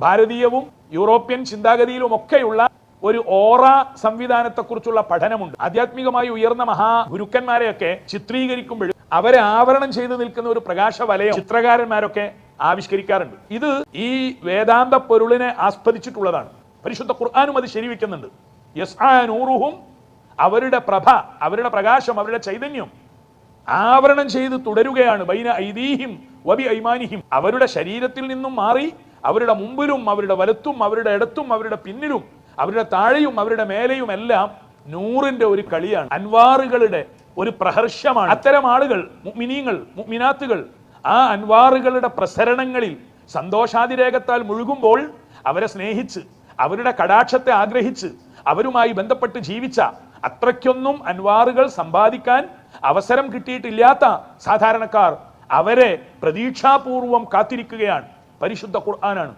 ഭാരതീയവും European ചിന്താഗതിയിലും ഒക്കെയുള്ള ഒരു ഓറ സംവിധാനത്തെക്കുറിച്ചുള്ള പഠനമുണ്ട്. ആധ്യാത്മികമായി ഉയർന്ന മഹാഗുരുക്കന്മാരെയൊക്കെ ചിത്രീകരിക്കുമ്പോഴും അവരെ ആവരണം ചെയ്തു നിൽക്കുന്ന ഒരു പ്രകാശ വലയം ചിത്രകാരന്മാരൊക്കെ ആവിഷ്കരിക്കാറുണ്ട്. ഇത് ഈ വേദാന്ത പൊരുളിനെ ആസ്പദിച്ചിട്ടുള്ളതാണ്. പരിശുദ്ധ ഖുർആനും അത് ശരിവെക്കുന്നുണ്ട്. യസ്ആ നൂറുഹും, അവരുടെ പ്രഭ, അവരുടെ പ്രകാശം, അവരുടെ ചൈതന്യം ആവരണം ചെയ്ത് തുടരുകയാണ്. ബൈന ഐദീഹിം വബി ഐമാനിഹിം, അവരുടെ ശരീരത്തിൽ നിന്നും മാറി അവരുടെ മുമ്പിലും അവരുടെ വലത്തും അവരുടെ ഇടത്തും അവരുടെ പിന്നിലും അവരുടെ താഴെയും അവരുടെ മേലെയും എല്ലാം നൂറിന്റെ ഒരു കളിയാണ്, അൻവാറുകളുടെ ഒരു പ്രഹർഷമാണ്. അത്തരം ആളുകൾ, മുഅ്മിനീങ്ങൾ, മുഅ്മിനാത്തുകൾ, ആ അൻവാറുകളുടെ പ്രസരണങ്ങളിൽ സന്തോഷാതിരേകത്താൽ മുഴുകുമ്പോൾ അവരെ സ്നേഹിച്ച് അവരുടെ കടാക്ഷത്തെ ആഗ്രഹിച്ച് അവരുമായി ബന്ധപ്പെട്ട് ജീവിച്ച, അത്രയ്ക്കൊന്നും അൻവാറുകൾ സമ്പാദിക്കാൻ അവസരം കിട്ടിയിട്ടില്ലാത്ത സാധാരണക്കാർ അവരെ പ്രതീക്ഷാപൂർവം കാത്തിരിക്കുകയാണ്. പരിശുദ്ധ ഖുർആനാണ്